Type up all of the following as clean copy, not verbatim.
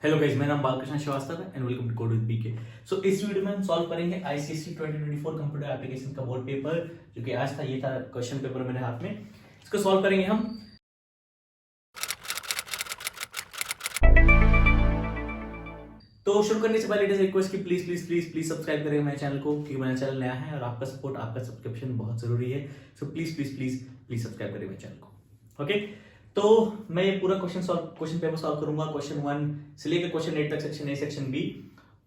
Hello guys, मेरा नाम बालकृष्ण श्रीवास्तव है and welcome to code with PK. So इस वीडियो में हम सॉल्व करेंगे आईसीएसई 2024 कंप्यूटर एप्लीकेशन का बोर्ड पेपर, जो कि आज था। ये था क्वेश्चन पेपर मेरे हाथ में। इसको सॉल्व करेंगे हम। तो शुरू करने से पहले रिक्वेस्ट कि please please please please subscribe करें मेरे चैनल को, क्योंकि मेरा चैनल नया है और आपका सपोर्ट, आपका सब्सक्रिप्शन बहुत जरूरी है। So please please please please subscribe करें मेरे चैनल को। ओके, तो मैं ये पूरा क्वेश्चन पेपर सॉल्व करूंगा, क्वेश्चन 1 से लेकर क्वेश्चन 8 तक, सेक्शन ए सेक्शन बी।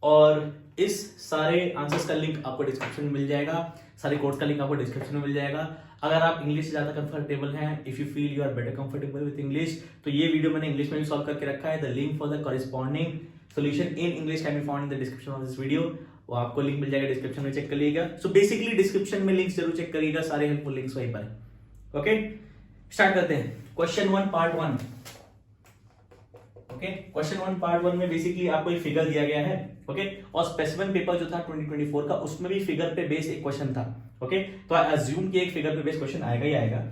और इस सारे आंसर्स का लिंक आपको डिस्क्रिप्शन में मिल जाएगा, सारे कोर्स का लिंक आपको डिस्क्रिप्शन में मिल जाएगा। अगर आप इंग्लिश से ज्यादा कंफर्टेबल हैं, if you feel you are better comfortable with English, तो ये वीडियो मैंने इंग्लिश में भी सॉल्व करके रखा है। The link for the corresponding solution in English can be found in the description of this video. वो आपको लिंक मिल जाएगा, डिस्क्रिप्शन में चेक कर लीजिएगा। सो बेसिकली डिस्क्रिप्शन में लिंक्स जरूर चेक करिएगा, सारे हेल्पफुल लिंक्स वहीं पर है। ओके, स्टार्ट करते हैं। Question 1 part 1। Okay, question 1 part 1 में बेसिकली आपको एक फिगर दिया गया है। ओके, और स्पेसिफिक पेपर जो था 2024 का, उसमें भी फिगर पे बेस्ड एक क्वेश्चन था। ओके, तो आई अज्यूम कि एक फिगर पे बेस्ड क्वेश्चन आएगा ही आएगा।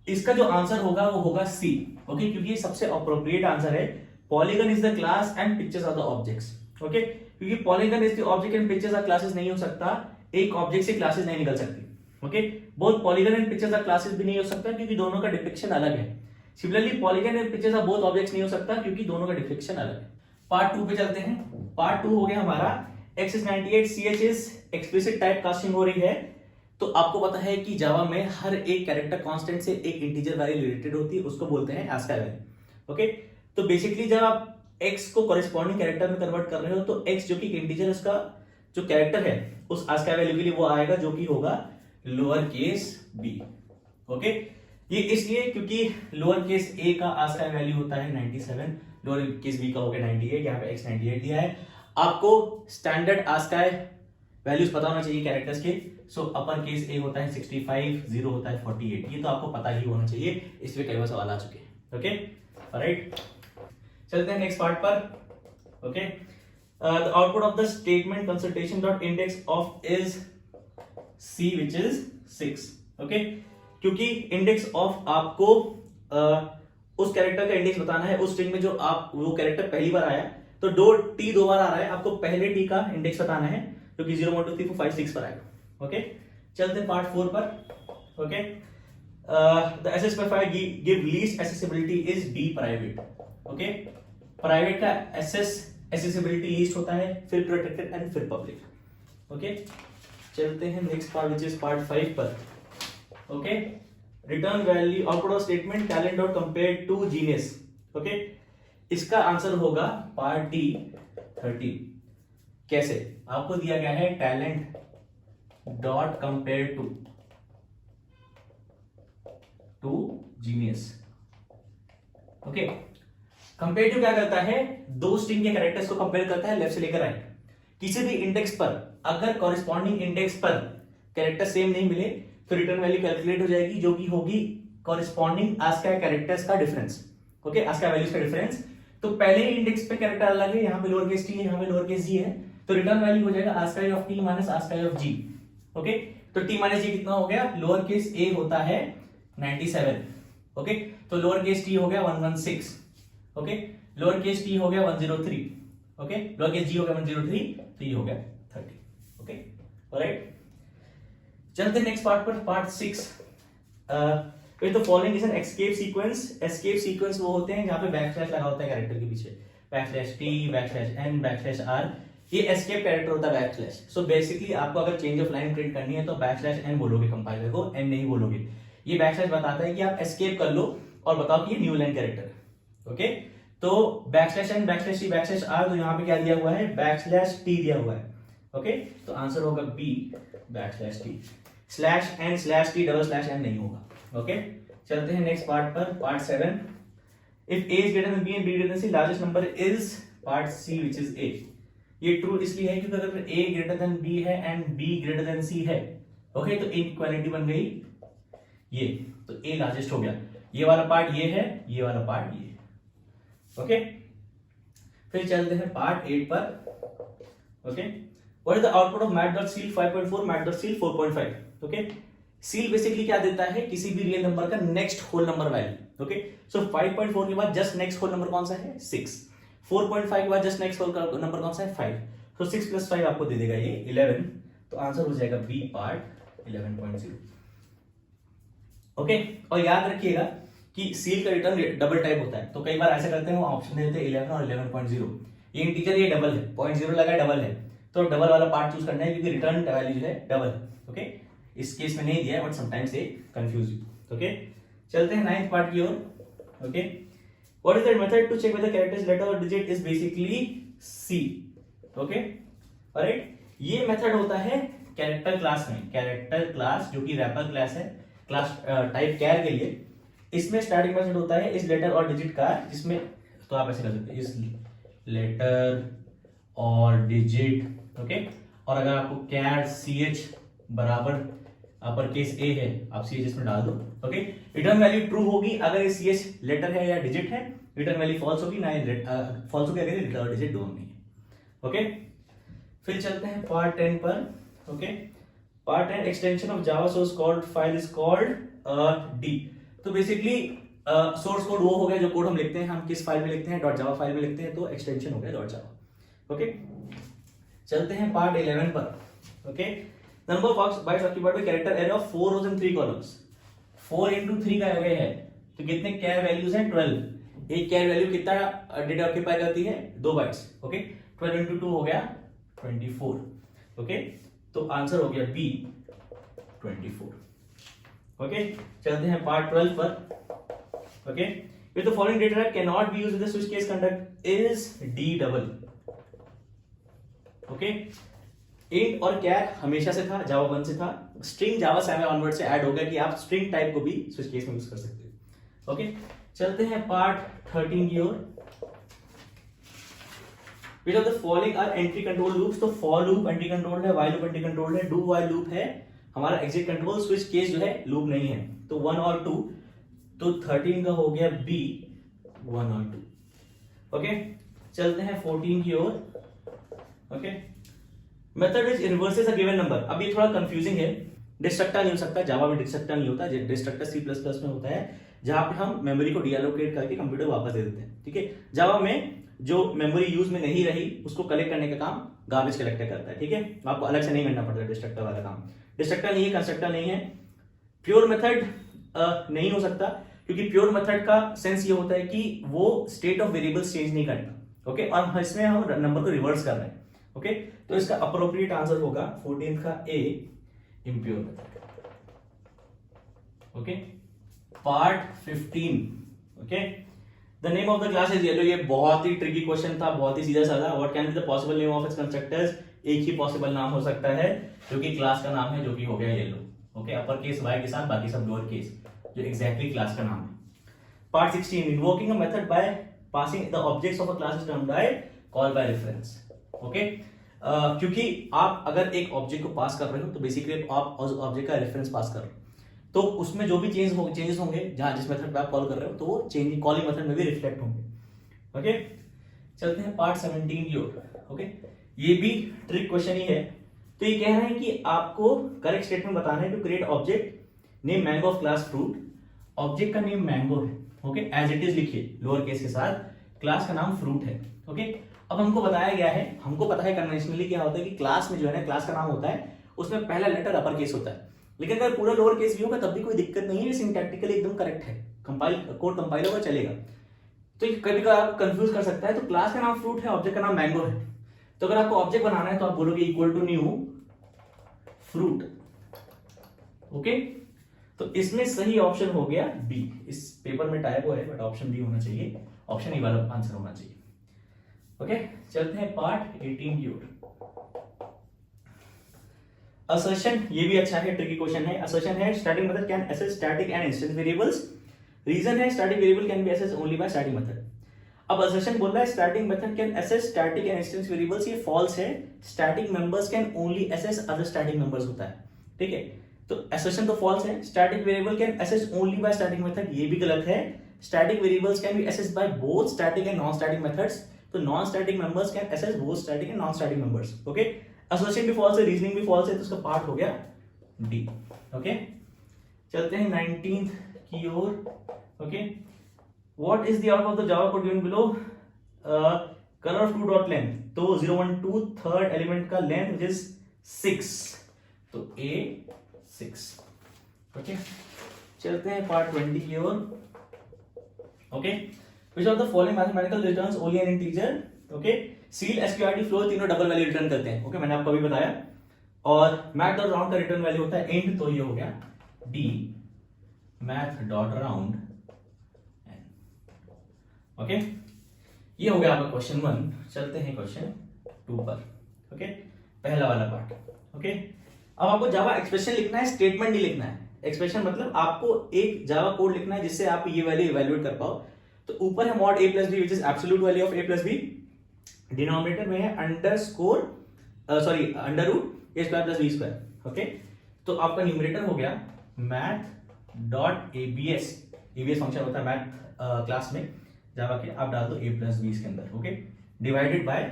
इसका जो आंसर होगा वो होगा सी। ओके, क्योंकि ये सबसे अप्रोप्रिएट आंसर है। Polygon is the class and pictures are the objects. Okay, क्योंकि polygon is the object and pictures are classes नहीं हो सकता, एक ऑब्जेक्ट से क्लासेस नहीं निकल सकती। Okay, both polygon and pictures are classes भी नहीं हो सकता, क्योंकि दोनों का डिपिक्शन अलग है। Similarly polygon and pictures are both objects नहीं हो सकता, क्योंकि दोनों का डिपिक्शन अलग है। पार्ट 2 पे चलते हैं। पार्ट 2 हो गया हमारा X98 CH is explicit type casting हो रही है। तो आपको पता है कि जावा में हर एक कैरेक्टर कांस्टेंट से एक इंटीजर वैल्यू रिलेटेड होती है, उसको बोलते हैं ASCII वैल्यू। ओके, तो बेसिकली जब आप x को कॉरेस्पॉन्डिंग कैरेक्टर में कन्वर्ट कर रहे हो, तो x जो कि इंटीजर, उसका जो कैरेक्टर है उस ASCII वैल्यू के लिए वो आएगा, जो कि होगा लोअर केस b। ओके, ये इसलिए क्योंकि लोअर केस a का ASCII वैल्यू होता है 97, लोअर केस b का हो गया 98। यहाँ पे x98 दिया है। आपको स्टैंडर्ड ASCII वैल्यूज पता होना चाहिए कैरेक्टर्स के। सो अपर केस a होता है 65, 0 होता है 48। ये तो आपको पता ही होना चाहिए, इसमें कई बार सवाल आ चुके हैं। ओके, ऑलराइट, चलते हैं नेक्स्ट पार्ट पर। Okay, the output of the statement consultation dot index of is C which is 6। Okay, क्योंकि इंडेक्स ऑफ आपको उस कैरेक्टर का इंडेक्स बताना है उस स्ट्रिंग में जो आप वो कैरेक्टर पहली बार आया, तो दो बार आ रहा है, आपको पहले टी का इंडेक्स बताना है, जो कि 0 1 2 3 4 5 6 पर आएगा। ओके, चलते हैं पार्ट 4 पर। Okay, the access specifier give least accessibility is B private. Okay, private का एक्सेसिबिलिटी लीस्ट होता है, फिर प्रोटेक्टेड एंड फिर पब्लिक। ओके, चलते हैं next part which is part 5 पर। Okay, return value output of statement talent dot compare to genius. Okay, इसका answer होगा पार्ट डी 13। कैसे? आपको दिया गया है talent dot compare to genius. Okay, compare to क्या करता है? दो स्ट्रिंग के कैरेक्टर्स को कंपेयर करता है, लेफ्ट से लेकर राइट। किसी भी इंडेक्स पर अगर कॉरेस्पॉन्डिंग इंडेक्स पर कैरेक्टर सेम नहीं मिले, तो रिटर्न वैल्यू कैलकुलेट हो जाएगी, जो कि होगी कॉरेस्पॉन्डिंग ASCII कैरेक्टर्स का डिफरेंस। ओके, ASCII वैल्यूज का डिफरेंस। तो पहले ही इंडेक्स पे कैरेक्टर अलग है, यहाँ पे लोअर केस टी है, यहाँ पे लोअर केस जी है, तो रिटर्न वैल्यू हो जाएगा ASCII of T minus ASCII of G. Okay, तो टी माइनस जी कितना हो गया? लोअर केस ए होता है 97। ओके, तो लोअर केस टी हो गया 116। ओके, लोअर केस टी हो गया 103। ओके, लोअर केस जी हो गया 103, तो ये हो गया 30। ओके, ऑलराइट, चलते हैं नेक्स्ट पार्ट पर। पार्ट 6। तो following is an escape sequence. Escape sequence वो होते हैं जहां पे बैकस्लैश लगा होता है कैरेक्टर के पीछे, backslash T, backslash N, backslash R. ये एस्केप कैरेक्टर होता है बैकस्लैश। सो बेसिकली आपको अगर चेंज ऑफ लाइन प्रिंट करनी है तो बैकस्लैश एन बोलोगे, कंपाइलर को एन नहीं बोलोगे। ये बैकस्लैश बताता है कि आप एस्केप कर लो और बताओ कि ये न्यू लाइन कैरेक्टर है। ओके, तो backslash N, backslash T, backslash R, तो यहाँ पे क्या दिया हुआ है? बैकस्लैश टी दिया हुआ है। ओके, तो आंसर होगा B, backslash T. Slash N slash T double slash N नहीं होगा। ओके, चलते हैं नेक्स्ट पार्ट पर। Part 7। If A is greater than B and B greater than C, largest number is part C which is A. ये true इसलिए है क्योंकि अगर ए ग्रेटर देन बी है and B greater than C है, okay, तो equality बन गई ये, तो ए लार्जेस्ट हो गया। ये वाला पार्ट ये है, ये वाला पार्ट ये है। ओके, फिर चलते हैं पार्ट 8 पर। Okay, what is the output of math ceil 5.4, math ceil 4.5? Okay, ceil basically क्या देता है? किसी भी रियल नंबर का next whole number value. Okay, so 5.4 के बाद जस्ट नेक्स्ट होल नंबर कौन सा है? 6। 4.5 के बाद जस्ट नेक्स्ट नंबर कौन सा है 5, तो 6 + 5 आपको दे देगा ये 11, तो आंसर हो जाएगा बी पार्ट 11.0। ओके, और याद रखिएगा कि सील का रिटर्न डबल टाइप होता है, तो कई बार ऐसा करते हैं वो ऑप्शन देते हैं 11 और 11.0, ये इंटीजर ये डबल है, 0.0 लगा डबल है, तो डबल वाला पार्ट चूज करना है क्योंकि रिटर्न वैल्यू जो है डबल है। ओके, इस केस में नहीं दिया है बट समटाइम्स ये कंफ्यूज यू। ओके, चलते हैं 9th पार्ट की ओर। Okay, what is that method to check whether characters letter और digit is basically C. Okay, alright, ये मेथड होता है कैरेक्टर क्लास में, कैरेक्टर क्लास जो कि रैपर क्लास है, क्लास टाइप कैर के लिए। इसमें स्टार्टिंग मेथड होता है इस लेटर और डिजिट का, जिसमें तो आप ऐसे कर सकते हैं इस लेटर और डिजिट। ओके, और अगर आपको कैर ch बराबर अपर केस ए है, आप ch इसमें डाल दो। ओके, रिटर्न वैल्यू ट्रू होगी अगर ये ch लेटर है या डिजिट है, रिटर्न वैल्यू फॉल्स होगी, ना फॉल्स होगी अगर लेटर और डिजिट दोनों नहीं है। ओके, फिर चलते हैं पार्ट 10 पर। Okay, part 10 extension of Java source code file is called D. तो बेसिकली सोर्स कोड वो हो गया जो कोड हम लिखते हैं, हम किस फाइल में लिखते हैं, .java फाइल में लिखते हैं, तो एक्सटेंशन हो गया .java। ओके, चलते हैं पार्ट 11 पर। Okay, number of bytes occupied by character array of 4 rows and 3 columns, 4 into 3 का एरे है, तो कितने कैर वैल्यूज हैं 12। एक कैर वैल्यू कितना डेटा ऑक्यूपाई करती है 2 बाइट्स। ओके, 12 into 2 हो गया 24। ओके, तो आंसर हो गया बी 24। ओके, चलते हैं पार्ट 12 पर। Okay, with the following data type cannot be used with the switch case conduct is D double। Okay, int और कैर हमेशा से था, जावा 1 से था, स्ट्रिंग जावा 7 ऑनवर्ड से ऐड हो गया कि आप स्ट्रिंग टाइप को भी स्विच केस में यूज कर सकते हो। ओके, चलते हैं पार्ट 13 की ओर। Which of the following are entry control loops? तो for loop एंट्री कंट्रोल है, while loop एंट्री कंट्रोल है, do while loop है, हमारा exit कंट्रोल, स्विच केस जो है लूप नहीं है, तो 1 और 2, तो 13 का हो गया B 1 और 2। ओके, चलते हैं 14 की ओर। Okay, method which reverses a given number. अब ये थोड़ा कंफ्यूजिंग है, डिस्ट्रक्टर नहीं हो सकता, जावा में डिस्ट्रक्टर नहीं होता, डिस्ट्रक्टर C++ में होता है, जहां पे हम मेमोरी को डीएलोकेट करके कंप्यूटर को वापस दे देते हैं। ठीक है, जावा में जो मेमोरी यूज में नहीं रही उसको कलेक्ट करने का काम गार्बेज कलेक्टर करता है। ठीक है, आपको अलग से नहीं करना पड़ता डिस्ट्रक्टर वाला काम। डिस्ट्रक्टर नहीं है, कंस्ट्रक्टर नहीं है। प्योर मेथड नहीं हो सकता, क्योंकि प्योर मेथड का सेंस ये होता है कि वो स्टेट ऑफ वेरिएबल्स चेंज नहीं करता। ओके, और इसमें हम नंबर को रिवर्स कर रहे हैं। ओके, तो इसका अप्रोप्रिएट आंसर होगा 14th का a impure method. Okay, part 15। Okay, the name of the class is yellow. ये बहुत ही ट्रिकी क्वेश्चन था, बहुत ही सीधा साधा। What can be the possible name of its constructors. एक ही पॉसिबल नाम हो सकता है जो कि क्लास का नाम है, जो कि हो गया yellow. Okay, upper case Y के साथ, बाकी सब लोअर केस, जो एग्जैक्टली क्लास का नाम है। Part 16 invoking a method by passing the objects of a class is termed by call by reference. Okay, क्योंकि आप अगर एक ऑब्जेक्ट को पास कर रहे हो तो बेसिकली आप उस ऑब्जेक्ट का रेफरेंस पास कर रहे हो, तो उसमें जो भी चेंजेस होंगे जहां जिस मेथड पे आप कॉल कर रहे हो, तो वो चेंजिंग कॉलिंग मेथड में भी रिफ्लेक्ट होंगे। ओके, चलते हैं पार्ट 17 की ओर। ओके, ये भी ट्रिक क्वेश्चन ही है। तो ये कह रहे हैं कि आपको करेक्ट स्टेटमेंट बताना है to create object name mango of class fruit. Object का नेम मैंगो है। ओके, एज इट इज लिखिए लोअर केस के साथ, क्लास का नाम फ्रूट है। ओके, अब हमको बताया गया है, हमको पता है कन्वेंशनली क्या होता है कि क्लास में जो है ना, क्लास का नाम होता है, उसमें पहला लेटर अपर केस होता है, लेकिन अगर पूरा लोअर केस भी होगा तब भी कोई दिक्कत नहीं है, सिंटैक्टिकली एकदम करेक्ट है, कोड कंपाइल होगा चलेगा। तो कभी कभी आप कंफ्यूज कर सकता है। तो क्लास का नाम फ्रूट है, ऑब्जेक्ट का नाम मैंगो है, तो अगर आपको ऑब्जेक्ट बनाना है तो आप बोलोगे equal to new fruit. Okay, तो इसमें सही ऑप्शन हो गया बी। इस पेपर में टाइपो है बट ऑप्शन बी होना चाहिए, ऑप्शन ई वाला आंसर होना चाहिए। ओके, चलते हैं पार्ट 18 की ओर। असर्शन, ये भी अच्छा है, ट्रिकी क्वेश्चन है। असर्शन है static method can access static and instance variables. Reason है static variable can be access only by static method. अब असर्शन बोल रहा है static method can access static and instance variables, ये फॉल्स है। Static members can only access other static members होता है। ठीक है, तो असर्शन तो फॉल्स है। Static variable can access only by static method, ये भी गलत है। Static variables can be access by both static and non static methods, तो non static members can access both static and non static members. Okay, assertion भी false है, reasoning भी false है, तो उसका पार्ट हो गया डी। ओके, चलते हैं 19th की ओर। Okay, what is the output of the Java code given below. Colour of two dot length, तो 0 1 2 थर्ड एलिमेंट का लेंथ विच इज 6, तो A 6। ओके, चलते हैं पार्ट 20 की ओर। Okay, which of the following mathematical returns only an integer. Okay, ceil, SQRT, floor तीनों double value return करते हैं। ओके, मैंने आपको अभी बताया। और मैथ डॉट राउंड का रिटर्न वैल्यू होता है इंट, तो ये हो गया D math dot round. Okay, ये हो गया आपका क्वेश्चन 1। चलते हैं क्वेश्चन 2 पर। ओके, पहला वाला पार्ट। ओके, अब आपको जावा एक्सप्रेशन लिखना है, स्टेटमेंट नहीं लिखना है। एक्सप्रेशन मतलब आपको एक जावा कोड लिखना है जिससे आप ये वैल्यू इवैल्यूएट कर पाओ। तो ऊपर है mod a plus B which is absolute value of a plus B, denominator में है under root a square plus B square. Okay, तो आपका न्यूमरेटर हो गया math dot ABS, ABS function होता है मैथ क्लास में जावा के, आप डाल दो a प्लस बी इसके अंदर। Okay, divided by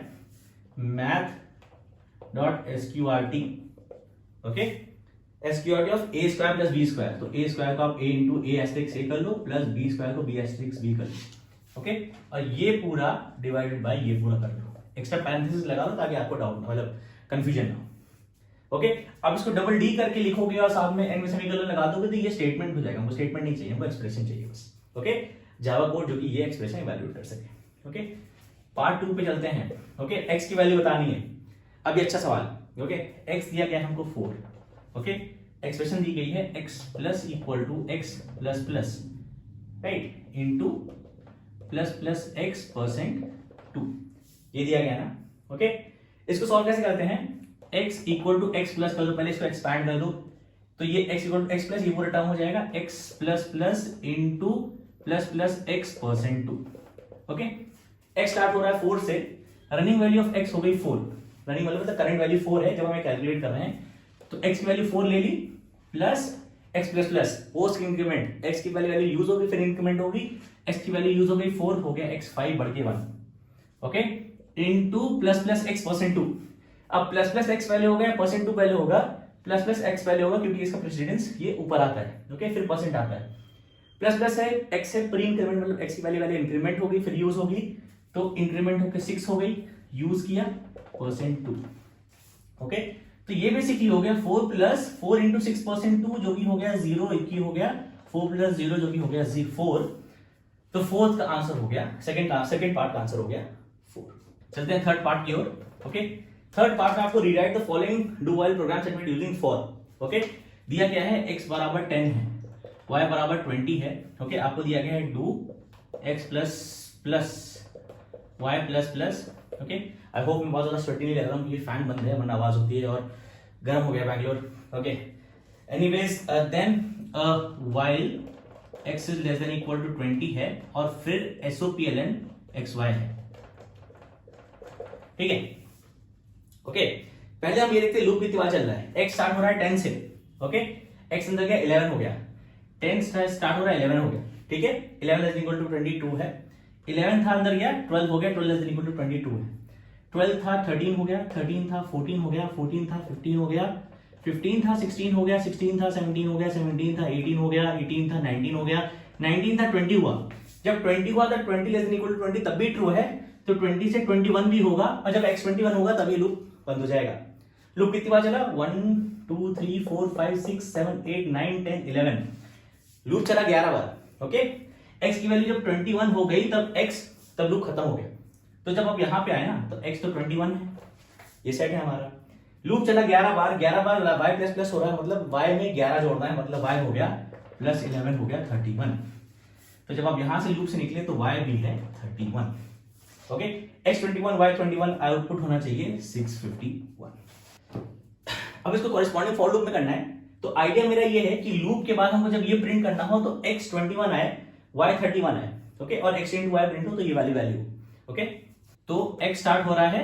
math dot SQRT. Okay, SQRT of a square plus B square, तो a स्क्वायर को आप a into A asterisk A कर लो प्लस b स्क्वायर को b एस्ट्रिक्स b कर लो। ओके, और ये पूरा डिवाइडेड बाय ये पूरा कर लो, एक्स्ट्रा पैरेंथेसिस लगा लो ताकि आपको डाउट मतलब कंफ्यूजन ना हो। ओके, अब इसको डबल डी करके लिखोगे और साथ में एंड में सेमीकोलन लगा दोगे तो ये स्टेटमेंट हो जाएगा। हमको स्टेटमेंट नहीं चाहिए, हमको एक्सप्रेशन चाहिए बस। ओके, जावा कोड जो कि ये एक्सप्रेशन इवैल्यूएट कर सके। ओके, पार्ट 2 पे चलते हैं। ओके, एक्स की वैल्यू बतानी है। अब ये अच्छा सवाल। ओके, एक्स दिया गया है हमको 4। ओके, एक्सप्रेशन दी गई है x plus equal to X plus plus right into plus plus X percent 2, ये दिया गया ना। ओके, इसको सॉल्व कैसे करते हैं? x equal to X plus कर दो, पहले इसको एक्सपैंड कर दो, तो ये x equal to X plus ये पूरा टर्म हो जाएगा x plus plus into plus plus X percent 2। Okay, x start हो रहा है 4 से, रनिंग वैल्यू ऑफ x हो गई 4, रनिंग वैल्यू मतलब करंट वैल्यू 4 है जब हमें कैलकुलेट कर रहे हैं, तो x की वैल्यू 4 ले ली plus x plus plus post increment, x की वैल्यू यूज होगी फिर इंक्रीमेंट होगी, x की वैल्यू यूज हो गई 4 हो गया x 5 बढ़ के 1। Okay, into plus plus x percent 2। अब प्लस प्लस x पहले हो गया, परसेंट 2 पहले होगा, प्लस प्लस x पहले होगा क्योंकि इसका प्रेसिडेंस ये ऊपर आता है। ओके, फिर परसेंट आता है, प्लस प्लस है x है प्री इंक्रीमेंट मतलब x की वैल्यू इंक्रीमेंट होगी फिर यूज होगी, तो इंक्रीमेंट होकर 6 हो गई, यूज किया परसेंट 2। ओके, तो ये बेसिकली हो गया 4 प्लस 4 इंटू 6 परसेंट 2 जो कि हो गया 0, एक ही हो गया 4 प्लस 0 जो कि हो गया 4। तो फोर्थ का आंसर हो गया, सेकंड पार्ट का आंसर हो गया 4। चलते हैं थर्ड पार्ट की ओर। ओके, थर्ड पार्ट में आपको rewrite the following do while program statement using for. Okay, दिया गया है x बराबर 10 है, y बराबर 20 है। ओके, आपको दिया गया है do x plus plus y plus plus. Okay, I hope मैं बहुत ज्यादा स्वेटी नहीं लग रहा हूँ क्योंकि फैन बंद है वरना आवाज होती है और गर्म हो गया Bangalore. Okay, anyways then while x is less than equal to 20 है और फिर SOPLN xy है। ठीक है, ओके, पहले हम ये देखते हैं लूप कितनी बार चल रहा है। x स्टार्ट हो रहा है 10 से। ओके, x अंदर गया 11 हो गया, 10 स्टार्ट हो रहा है 11 हो गया। ठीक है, 11 लेस देन इक्वल टू 22 है, 11 था अंदर गया 12 हो गया, 12 लेस देन इक्वल टू 22 है, 12 था 13 हो गया, 13 था 14 हो गया, 14 था 15 हो गया, 15 था 16 हो गया, 16 था 17 हो गया, 17 था 18 हो गया, 18 था 19 हो गया, 19 था 20 हुआ। जब 20 हुआ तो 20 लेस देन इक्वल टू 20 तब भी ट्रू है, तो 20 से 21 भी होगा और जब x 21 होगा तभी लूप बंद हो जाएगा। लूप कितनी बार चला? 1 2 3 4 5 6 7 8 9 10 11, लूप चला 11 बार। ओके, x की वैल्यू जब 21 हो गई तब लूप खत्म हो गया। तो जब आप यहां पे आए ना तो x तो 21 है, ये सेट है हमारा। लूप चला 11 बार, 11 बार y प्लस प्लस हो रहा है मतलब y में 11 जोड़ना है, मतलब y हो गया प्लस 11 हो गया 31। तो जब आप यहां से लूप से निकले तो y भी है 31। ओके, x 21 y 21 आउटपुट होना चाहिए 651। अब इसको कॉरेस्पॉन्डिंग फॉर लूप में करना है, तो आइडिया मेरा ये है कि लूप के बाद हमको जब ये प्रिंट करना हो तो x 21 आए y 31 आए। ओके, और x इंटू y प्रिंट हो तो ये वाली वैल्यू। ओके, तो x स्टार्ट हो रहा है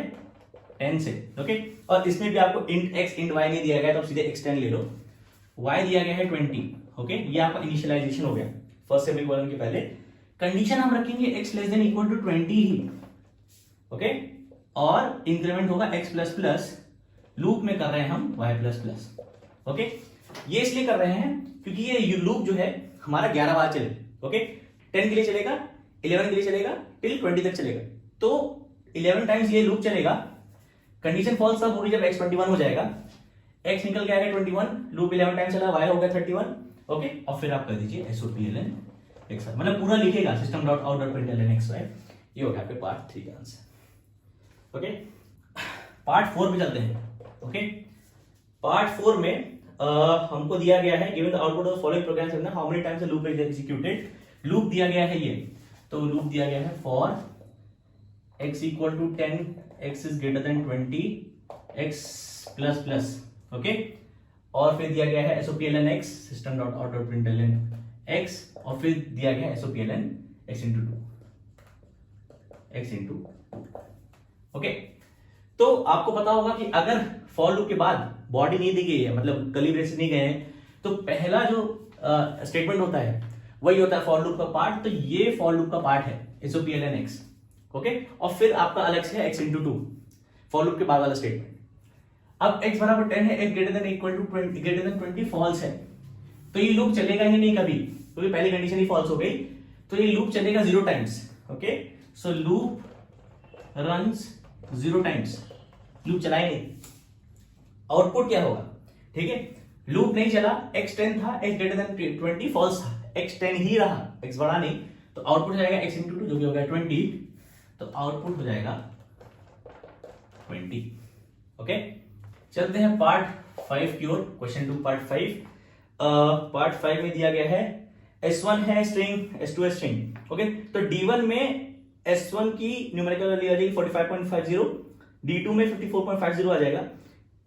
10 से। ओके, और इसमें भी आपको इंट x इंट y नहीं दिया गया तो आप सीधे x 10 ले लो, y दिया गया है 20। ओके, ये आपका इनिशियलाइजेशन हो गया फर्स्ट सेमीकोलन के पहले। कंडीशन हम रखेंगे x less than equal to 20 ही। ओके, और इंक्रीमेंट होगा x प्लस प्लस, लूप में कर रहे हैं हम y प्लस प्लस। ओके, ये इसलिए कर रहे हैं क्योंकि ये लूप जो है हमारा 11 बार चले। ओके, 10 के लिए चलेगा, 11 के लिए चलेगा, टिल 20 तक चलेगा। तो 11 टाइम्स ये लूप चलेगा, कंडीशन फॉल्स तब होगी जब x 21 हो जाएगा, x निकल के आएगा 21, लूप 11 टाइम्स चला, y हो गया 31, ओके। और फिर आप कर दीजिए SOPLN x, मतलब पूरा लिखेगा system dot out dot println x y। ये हो गया आपके पार्ट 3 का आंसर, ओके। पार्ट 4 पे चलते हैं, ओके। पार्ट 4 में हमको दिया गया है given the output of following program how many times the loop is executed. Loop दिया गया है ये, तो लूप दिया गया है for x equal to 10, x is greater than 20, x plus plus, okay. और फिर दिया गया है SOPLN x system dot out dot println x, और फिर दिया गया है SOPLN x इंटू 2, ओके। तो आपको पता होगा कि अगर फॉर लूप के बाद बॉडी नहीं दी गई है, मतलब कर्ली ब्रेसेस नहीं गए हैं, तो पहला जो स्टेटमेंट होता है वही होता है फॉर लूप का पार्ट। तो ये फॉर लूप का पार्ट है SOPLN x, ओके। और फिर आपका अलग से है x इंटू 2, फॉर लूप के बाद वाला स्टेटमेंट। अब x बराबर 10 है, x greater than equal to 20 greater than 20 false है, तो ये लूप चलेगा ही नहीं कभी, क्योंकि पहली कंडीशन ही फॉल्स हो गई। तो ये लूप चलेगा 0 टाइम्स, ओके। सो लूप रन्स 0 टाइम्स, लूप चलाएंगे। आउटपुट क्या होगा, ठीक है, लूप नहीं चला, x 10 था, x ग्रेटर देन 20 फॉल्स था, x 10 ही रहा, x बड़ा नहीं, तो आउटपुट हो जाएगा x इंटू 2 जो कि हो गया 20, तो आउटपुट हो जाएगा 20, ओके। चलते हैं पार्ट 5 की ओर, क्वेश्चन 2 पार्ट 5। पार्ट 5 में दिया गया है S1 है स्ट्रिंग, S2 है स्ट्रिंग, ओके। तो D1 में S1 की न्यूमेरिकल वैल्यू आ जाएगी 45.50, D2 में 54.50 आ जाएगा,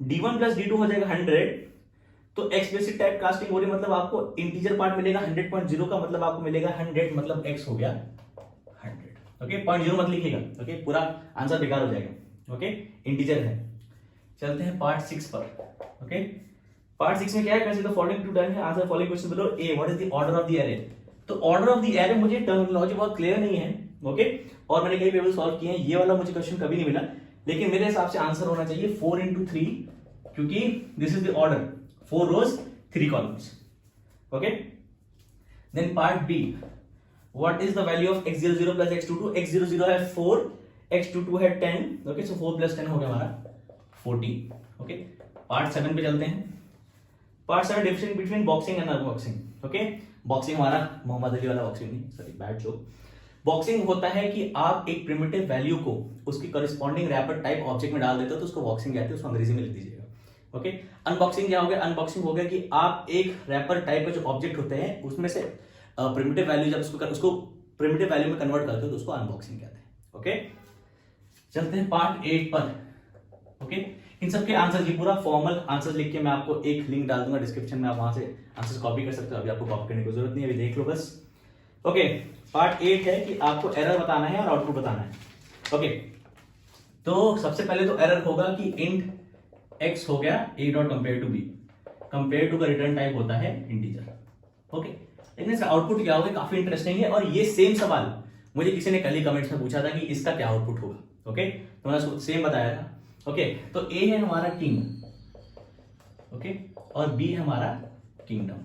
D1 प्लस D2 हो जाएगा 100। तो एक्सप्लिसिट टाइप कास्टिंग हो रही, मतलब आपको इंटीजर पार्ट मिलेगा 100.0 का, मतलब आपको मिलेगा 100, मतलब x हो गया 100, ओके। 0.0 मत लिखिएगा, ओके, पूरा आंसर बेकार हो जाएगा, ओके, इंटीजर है। चलते हैं पार्ट 6 पर, ओके। पार्ट 6 में क्या है, consider the following two times answer following question below. A, what is the order of the array. तो ऑर्डर ऑफ द एरे मुझे टर्मिनोलॉजी बहुत क्लियर नहीं है, ओके, और मैंने कई पेपर सॉल्व किए हैं, ये वाला मुझे क्वेश्चन कभी नहीं मिला, लेकिन मेरे हिसाब से आंसर होना चाहिए 4 into 3, क्योंकि this is the order, 4 rows 3 columns, okay। Then part B, what is the value of x00 plus x22। x00 है 4, x22 है 10, okay, so 4 plus 10 हो गया हमारा 40, okay। पार्ट 7 पे चलते हैं। Part 7 difference between boxing and unboxing, okay. Boxing हमारा मोहम्मद अली वाला बॉक्सिंग नहीं, सॉरी बैड जोक। बॉक्सिंग होता है कि आप एक प्रिमिटिव वैल्यू को उसकी करस्पॉन्डिंग रैपर टाइप ऑब्जेक्ट में डाल देते हो, तो उसको बॉक्सिंग कहते हैं, उसको अंग्रेजी में लिख दीजिएगा, ओके। अनबॉक्सिंग क्या हो गया, अनबॉक्सिंग हो गया कि आप एक रैपर टाइप के जो ऑब्जेक्ट होते हैं उसमें से प्रिमिटिव वैल्यू जब उसको प्रिमिटिव वैल्यू में कन्वर्ट करते हो तो उसको अनबॉक्सिंग कहते हैं, ओके। चलते हैं पार्ट 8 पर, ओके। इन सबके आंसर की पूरा फॉर्मल आंसर लिख के मैं आपको एक लिंक डाल दूंगा डिस्क्रिप्शन में, आप वहां से आंसर कॉपी कर सकते हो, अभी आपको कॉपी करने की जरूरत नहीं है, अभी देख लो बस, ओके। पार्ट 8 है कि आपको एरर बताना है और आउटपुट बताना है, ओके। तो सबसे पहले तो एरर होगा कि इंट x हो गया a dot compare to b, compare to का रिटर्न टाइप होता है इंटीजर, ओके। लेकिन इसका आउटपुट क्या होगा, काफी इंटरेस्टिंग है, और ये सेम सवाल मुझे किसी ने कल ही कमेंट्स में पूछा था कि इसका क्या आउटपुट होगा, ओके। तो मैंने सेम बताया था, ओके। तो a है हमारा किंग, ओके, और b है हमारा kingdom,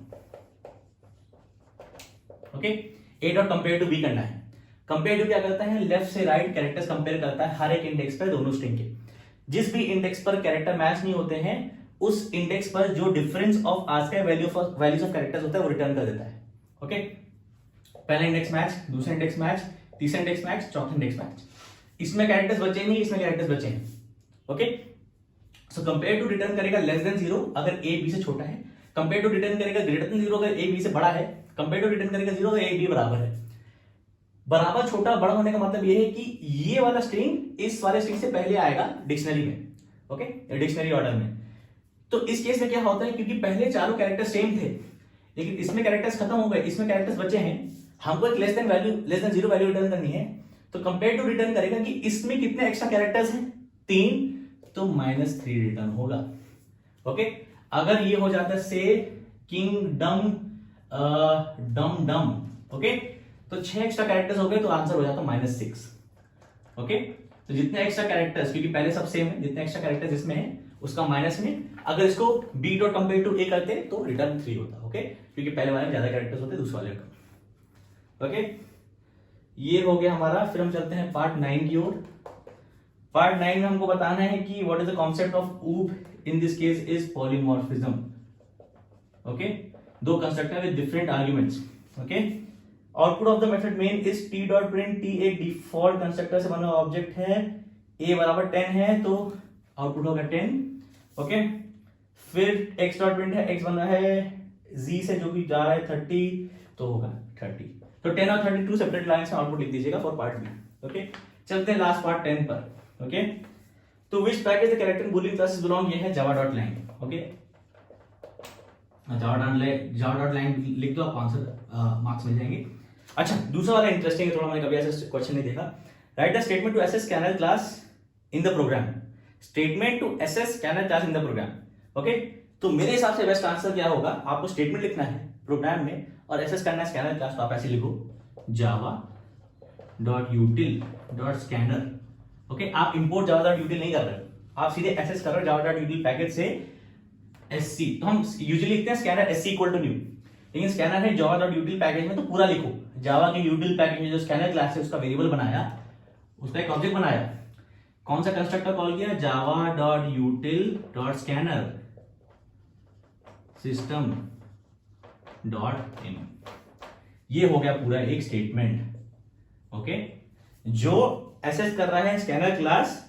okay. a dot compare to b करना है। कंपेयर टू क्या करता है, लेफ्ट से राइट कैरेक्टर्स कंपेयर करता है हर एक इंडेक्स पर, दोनों स्ट्रिंग के। जिस भी इंडेक्स पर कैरेक्टर मैच नहीं होते हैं, उस इंडेक्स पर जो difference of ascribe values of characters होता है वो रिटर्न कर देता है, ओके। पहला इंडेक्स मैच, दूसरा इंडेक्स मैच, तीसरा इंडेक्स मैच, चौथा इंडेक्स मैच। इसमें कैरेक्टर्स बचे नहीं, इसमें कैरेक्टर्स बचे हैं, okay. So compare to return करेगा लेस देन 0 अगर a b से छोटा है, कंपेयर टू रिटर्न करेगा ग्रेटर देन 0 अगर a b से बड़ा है, कंपेयर टू रिटर्न करेगा 0 अगर a b बराबर है। बराबर छोटा बड़ा होने का मतलब यह है कि ये वाला स्ट्रिंग इस वाले स्ट्रिंग से पहले आएगा डिक्शनरी में, ओके, डिक्शनरी ऑर्डर में। तो इस केस में क्या होता है, क्योंकि पहले चारों कैरेक्टर सेम थे, लेकिन इसमें कैरेक्टर्स खत्म हो गए, इसमें कैरेक्टर्स बचे हैं, हमको एक लेस देन 0 वैल्यू रिटर्न करनी है, तो कंपेयर टू रिटर्न करेगा कि इसमें कितने एक्स्ट्रा कैरेक्टर्स हैं, 3, तो -3 रिटर्न होगा, ओके। अगर ये हो जाता है से किंगडम डम, ओके, तो 6 एक्स्ट्रा कैरेक्टर्स हो गए, तो आंसर हो जाता -6, ओके। तो जितने एक्स्ट्रा कैरेक्टर्स, क्योंकि पहले सब सेम है, जितने एक्स्ट्रा कैरेक्टर्स इसमें है उसका माइनस में, अगर इसको b dot compare to a करते तो रिटर्न 3 होता, ओके, क्योंकि पहले वाले में ज्यादा कैरेक्टर्स होते, दूसरे वाले का, ओके। ये हो गया हमारा। फिर हम चलते हैं पार्ट 9 की ओर। पार्ट 9 में हमको बताना है कि what is the concept of OOP, in this case is polymorphism. Okay, दो constructor with different arguments. Okay, output of the method main is T dot print. T एक डिफॉल्ट कंस्ट्रक्टर से बना ऑब्जेक्ट है, ए बराबर 10 है तो आउटपुट होगा 10। Okay, फिर एक्स डॉट प्रिंट है, एक्स बना है जी से जो भी जा रहा है 30 तो होगा 30। तो 10 और 32 सेपरेट लाइंस में आउटपुट लिख दीजिएगा फॉर पार्ट बी। ओके, चलते हैं लास्ट पार्ट 10 पर। ओके, तो which package the character boolean classes belong, ये है Java dot line. Okay, Java dot line लिख दो, आप आंसर मार्क्स मिल जाएंगे। अच्छा, दूसरा वाला इंटरेस्टिंग है थोड़ा, मैंने कभी ऐसा क्वेश्चन नहीं देखा। Write the statement to access scanner class in the program. Statement to access scanner class in the program. Okay, तो मेरे हिसाब से बेस्ट आंसर क्या होगा, आपको स्टेटमेंट लिखना है प्रोग्राम में और एसेस करना है स्कैनर क्लास, तो आप ऐसे लिखो Java dot util dot scanner. Okay, आप इंपोर्ट जावा डॉट यूटिल नहीं कर रहे, आप सीधे एसेस कर रहे हो जावा डॉट यूटिल पैकेज से एससी। तो हम यूजुअली लिखते हैं scanner SC equal to new, लेकिन स्कैनर है जावा डॉट यूटिल पैकेज में, तो पूरा लिखो जावा के यूटिल पैकेज में जो स्कैनर क्लास है उसका वेरिएबल बनाया, उसका एक ऑब्जेक्ट बनाया, कौन सा कंस्ट्रक्टर कॉल किया, जावा dot util dot scanner system dot in. ये हो गया पूरा एक स्टेटमेंट। ओके, जो एसेस कर रहा है स्कैनर क्लास,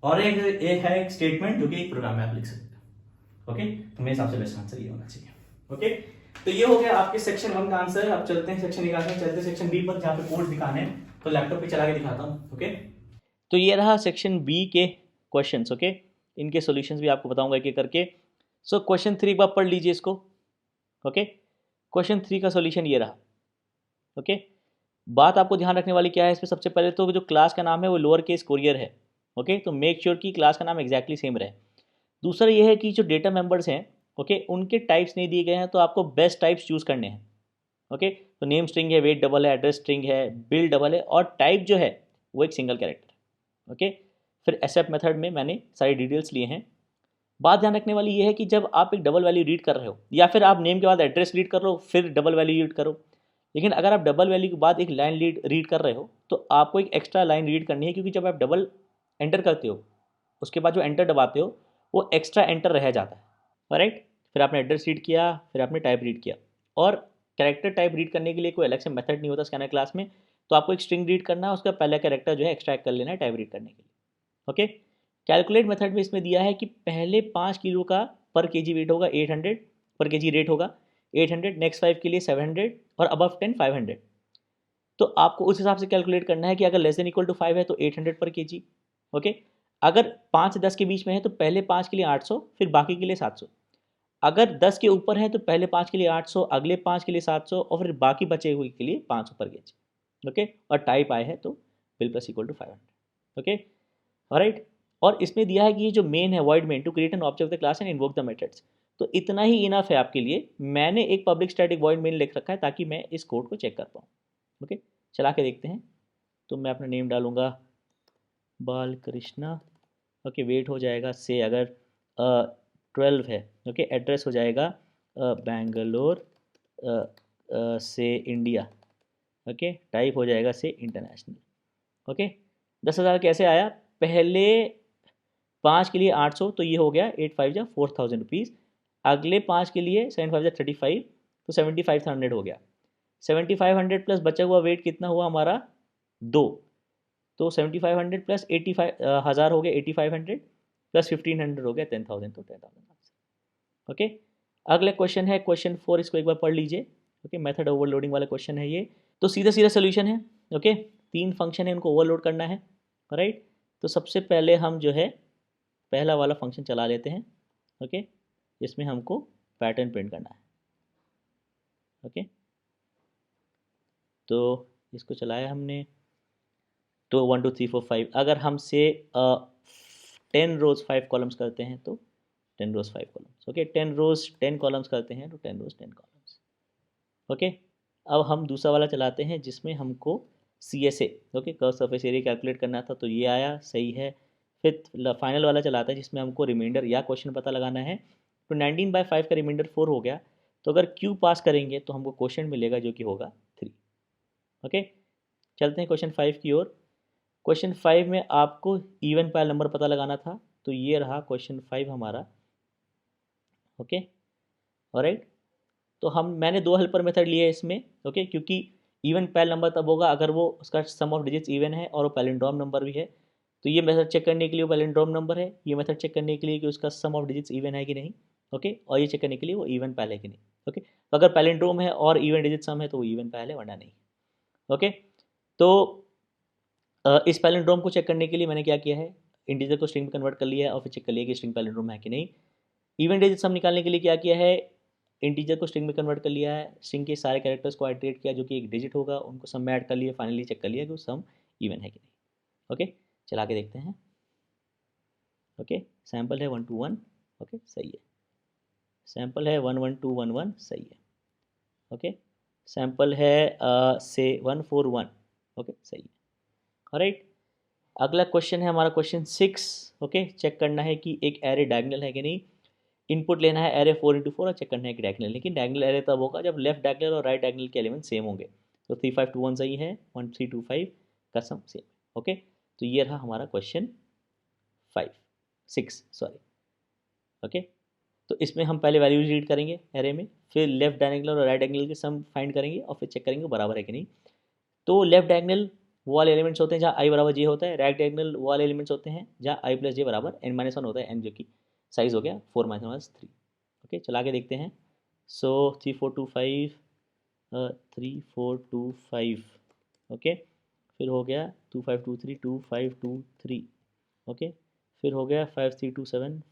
और एक है एक स्टेटमेंट जो कि एक प्रोग्राम में आप लिख सकते हो। ओके, तो मेरे हिसाब से बेस्ट आंसर ये होना चाहिए। ओके, तो ये हो गया आपके सेक्शन 1 का आंसर। अब चलते हैं सेक्शन चलते हैं सेक्शन बी पर, जहां पे कोड दिखाने हैं, तो लैपटॉप पे चला के दिखाता हूं। ओके, तो ये रहा सेक्शन बी के क्वेश्चंस। ओके, इनके सॉल्यूशंस भी आपको बताऊंगा एक एक करके। सो क्वेश्चन 3 एक बार पढ़ लीजिए इसको। ओके, क्वेश्चन 3 का सॉल्यूशन ये रहा। ओके, बात आपको ध्यान रखने वाली क्या है इसमें, सबसे पहले तो जो क्लास का नाम है वो लोअर केस कोरियर है। ओके, तो मेक श्योर कि क्लास का नाम एग्जैक्टली सेम रहे। दूसरा ये है कि जो डेटा मेंबर्स हैं, ओके, उनके टाइप्स नहीं दिए गए हैं, तो आपको बेस्ट टाइप्स चूज करने हैं। ओके, तो नेम स्ट्रिंग है, वेट डबल है, एड्रेस स्ट्रिंग है, बिल डबल है, और टाइप जो है वो एक सिंगल कैरेक्टर। ओके, फिर एसएप मेथड में मैंने सारी डिटेल्स लिए हैं। बात ध्यान रखने वाली ये है कि जब आप एक डबल वैल्यू रीड कर रहे हो, या फिर आप नेम के बाद एड्रेस रीड कर रहे हो फिर डबल वैल्यू रीड करो, लेकिन अगर आप डबल वैल्यू के बाद एक लाइन रीड कर रहे हो तो आपको एक एक्स्ट्रा लाइन रीड करनी है, क्योंकि जब आप डबल एंटर करते हो उसके बाद जो एंटर दबाते हो वो एक्स्ट्रा एंटर रह जाता है। राइट, फिर आपने एड्रेस रीड किया, फिर आपने टाइप रीड किया, और कैरेक्टर टाइप रीड करने के लिए कोई अलग से मेथड नहीं होता स्कैनर क्लास में, तो आपको एक स्ट्रिंग रीड करना है, उसका पहला कैरेक्टर जो है एक्सट्रैक्ट कर लेना है टाइप रीड करने के लिए। ओके, कैलकुलेट मेथड में इसमें दिया है कि पहले 5 किलो का पर केजी वेट होगा 800, पर केजी रेट होगा 800, नेक्स्ट 5 के लिए 700, और अबव 10 500। तो आपको उस हिसाब से कैलकुलेट करना है कि अगर लेस देन इक्वल टू 5 है तो 800 पर केजी। ओके, अगर 5 से 10 के बीच में है तो पहले 5 के लिए 800, फिर बाकी के लिए 700। अगर 10 के ऊपर है तो पहले 5 के लिए 800, अगले 5 के लिए 700, और फिर बाकी बचे हुए के लिए 500 पर केजी। ओके, और टाइप आए है तो bill plus equal to 500। Okay, right, और इसमें दिया है कि ये जो मेन है void main to create an object of the class and invoke the methods. तो इतना ही इनफ है आपके लिए। मैंने एक पब्लिक स्टैटिक वॉइड मेन लिख रखा है ताकि मैं इस कोड को चेक कर पाऊँ। ओके, चला के देखते हैं। तो मैं अपना नेम डालूंगा बालकृष्णा। ओके, वेट हो जाएगा से अगर 12 है। ओके, एड्रेस हो जाएगा बेंगलोर से इंडिया। ओके, टाइप हो जाएगा से इंटरनेशनल। ओके, 10,000 कैसे आया, पहले 5 के लिए 800 तो ये हो गया 8 5 जा 4000 रुपीज़, अगले 5 के लिए 7 5 जा 35 तो 7500 हो गया। 7500 प्लस बचा हुआ वेट कितना हुआ हमारा 2, तो 7500 प्लस 85,000 हो गया 8500 प्लस 1500 हो गया 10,000, तो 10,000। ओके, अगला क्वेश्चन है क्वेश्चन 4, इसको एक बार पढ़ लीजिए। ओके, मेथड ओवरलोडिंग वाला क्वेश्चन है ये। तो सीधा सीधा सोल्यूशन है। ओके, 3 फंक्शन है, उनको ओवरलोड करना है। राइट, तो सबसे पहले हम जो है पहला वाला फंक्शन चला लेते हैं। ओके, इसमें हमको पैटर्न प्रिंट करना है। ओके, तो इसको चलाया हमने, तो 1 2 3 4 5, अगर हमसे 10 रोज 5 कॉलम्स करते हैं तो 10 रोज 5 कॉलम्स। ओके, 10 रोज 10 कॉलम्स करते हैं तो 10 रोज 10 कॉलम्स। ओके, अब हम दूसरा वाला चलाते हैं जिसमें हमको CSA, okay, curve surface area calculate करना था, तो ये आया, सही है। फिर फाइनल वाला चलाता है जिसमें हमको रिमाइंडर या क्वेश्चन पता लगाना है। तो 19/5 का रिमाइंडर 4 हो गया, तो अगर Q पास करेंगे तो हमको क्वेश्चन मिलेगा जो कि होगा 3। ओके, चलते हैं क्वेश्चन 5 की ओर। क्वेश्चन 5 में आपको इवन पायल नंबर पता लगाना था, तो ये रहा क्वेश्चन 5 हमारा। Okay, alright. तो मैंने 2 हेल्पर मेथड लिए इसमें। ओके, क्योंकि इवन पायल नंबर तब होगा अगर वो उसका सम ऑफ डिजिट्स इवन है और वो पैलिंड्रोम नंबर भी है। तो ये मेथड चेक करने के लिए वो पैलिंड्रोम नंबर है, ये मेथड चेक करने के लिए कि उसका सम ऑफ डिजिट्स इवन है कि नहीं। ओके, और ये चेक करने के लिए वो इवन पायल है कि नहीं। ओके, तो अगर पैलिंड्रोम है और इवन डिजिट सम है तो वो इवन पायल है, वरना नहीं। ओके, तो इस पैलिंड्रोम को चेक करने के लिए मैंने क्या किया है, इंटीजर को स्ट्रिंग में कन्वर्ट कर लिया है और फिर चेक कर लिया कि स्ट्रिंग पैलिंड्रोम है कि नहीं। इवन डिजिट सम निकालने के लिए क्या किया है, इंटीजर को स्ट्रिंग में कन्वर्ट कर लिया है, स्ट्रिंग के सारे कैरेक्टर्स को आइटरेट किया जो कि एक डिजिट होगा, उनको सम में ऐड कर लिया, फाइनली चेक कर लिया कि वो सम इवन है कि नहीं। ओके, चला के देखते हैं। ओके, सैम्पल है 1 2 1। ओके, सही है। सैम्पल है 1 1 2 1 1, सही है। ओके, सैम्पल है से 1 4 1। ओके, सही है। ऑलराइट, अगला क्वेश्चन है हमारा क्वेश्चन 6। ओके, चेक करना है कि एक एरे डायगोनल है कि नहीं। इनपुट लेना है एरे 4 × 4 और चेक करना है कि डायगोनल। लेकिन डायगोनल एरे तब होगा जब लेफ्ट डायगोनल और राइट डायगोनल के एलिमेंट सेम होंगे। तो 3 5 2 1 सही है, 1 3 2 5 का सम सेम। ओके, तो ये रहा हमारा क्वेश्चन 6 सॉरी। ओके, तो इसमें हम पहले वैल्यूज रीड करेंगे एरे में, फिर लेफ्ट डायगोनल और राइट डायगोनल के सम फाइंड करेंगे और फिर चेक करेंगे बराबर है कि नहीं। तो लेफ्ट डायगोनल वो वाले एलिमेंट्स होते हैं जहाँ आई बराबर जे होता है, राइट डायगोनल वो वाले एलिमेंट्स होते हैं जहाँ आई प्लस जे बराबर n-1 होता है, n जो कि साइज हो गया 4 - 3। ओके, चला के देखते हैं। सो 3 4 2 5 3 4 2 5। ओके, फिर हो गया 2 5 2 3 2 5 2 3। ओके, फिर हो गया 5 3 2 7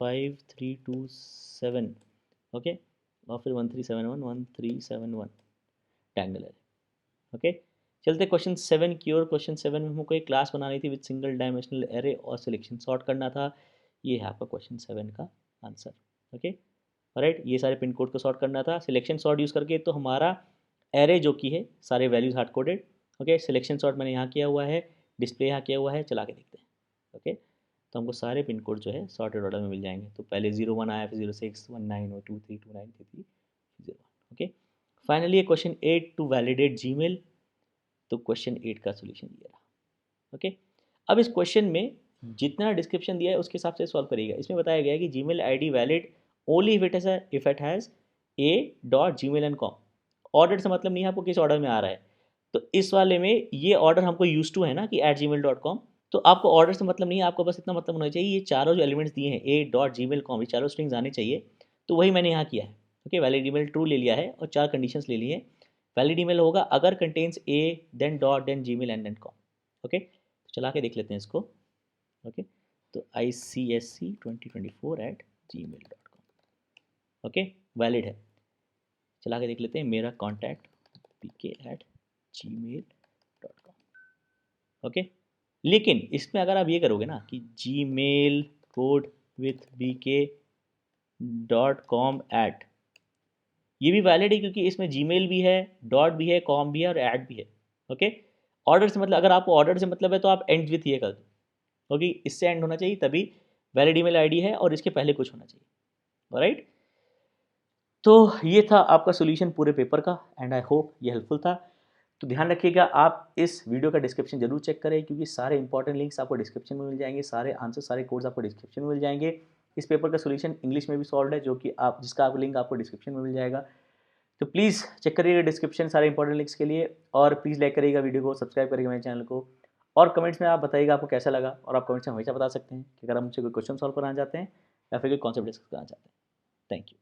5 3 2 7। ओके, और फिर 1 3 7 1 1 3 7 1 डायगोनल है। ओके, चलते क्वेश्चन 7 की ओर। क्वेश्चन 7 में हमको एक क्लास बनानी थी विद सिंगल डायमेंशनल एरे और सिलेक्शन सॉर्ट करना था। ये है आपका क्वेश्चन 7 का आंसर। ओके, राइट, ये सारे पिन कोड को सॉर्ट करना था सिलेक्शन सॉर्ट यूज़ करके। तो हमारा एरे जो कि है सारे values hard coded. Okay, selection sort मैंने यहाँ किया हुआ है, डिस्प्ले यहाँ किया हुआ है, चला के देखते हैं। ओके, तो हमको सारे पिन कोड जो है सॉर्टेड ऑर्डर में मिल जाएंगे। तो पहले 0 1 आया, फिर 0 6 1 9 और 2 3 2 9 3 3 0 1। Okay, finally question 8 to validate Gmail. तो क्वेश्चन 8 का सोल्यूशन ये रहा। ओके, अब इस क्वेश्चन में जितना डिस्क्रिप्शन दिया है उसके हिसाब से सॉल्व करिएगा। इसमें बताया गया है कि Gmail ID valid only if it has a.gmail.com। Order से मतलब नहीं है आपको किस ऑर्डर में आ रहा है। तो इस वाले में ये ऑर्डर हमको यूज टू है ना कि @gmail.com, तो आपको ऑर्डर से मतलब नहीं है, आपको बस इतना मतलब होना चाहिए ये चारों जो एलिमेंट्स दिए हैं a.gmail.com, ये चारों स्ट्रिंग्स आने चाहिए। तो वही मैंने यहाँ किया है। ओके, वैलिड ईमेल ट्रू ले लिया है और 4 कंडीशंस ले ली है। वैलिड ईमेल होगा अगर contains a then dot then gmail and com। Okay, तो चला के देख लेते हैं इसको। ओके, तो icsc2024@gmail.com। ओके, वैलिड है। चला के देख लेते हैं मेरा कॉन्टैक्ट pk@gmail.com। ओके, लेकिन इसमें अगर आप ये करोगे ना कि gmail कोड विथ bk.com @ ये भी वैलिड है क्योंकि इसमें जीमेल भी है, डॉट भी है, कॉम भी है और ऐड भी है। ओके, ऑर्डर से मतलब अगर आपको ऑर्डर से मतलब है तो आप एंड विथ ये कर दो, क्योंकि इससे एंड होना चाहिए तभी वैलिड ईमेल आईडी है और इसके पहले कुछ होना चाहिए। ऑलराइट, तो ये था आपका सोल्यूशन पूरे पेपर का एंड आई होप ये हेल्पफुल था। तो ध्यान रखिएगा आप इस वीडियो का डिस्क्रिप्शन जरूर चेक करें क्योंकि सारे इंपॉर्टेंट लिंक्स आपको डिस्क्रिप्शन में मिल जाएंगे, सारे आंसर सारे कोड्स आपको डिस्क्रिप्शन में मिल जाएंगे। इस पेपर का सोल्यूशन इंग्लिश में भी सॉल्व है जो कि आप जिसका आप लिंक आपको डिस्क्रिप्शन में मिल जाएगा। तो प्लीज़ चेक करिएगा डिस्क्रिप्शन सारे इंपॉर्टेंट लिंक्स के लिए और प्लीज़ लाइक करिएगा वीडियो को, सब्सक्राइब करिएगा मेरे चैनल को और कमेंट्स में आप बताइएगा आपको कैसा लगा। और आप कमेंट्स में हमेशा बता सकते हैं कि अगर आप मुझसे कोई क्वेश्चन सॉल्व कराना चाहते हैं या फिर कोई कॉन्सेप्ट डिस्कस करना चाहते हैं। Thank you.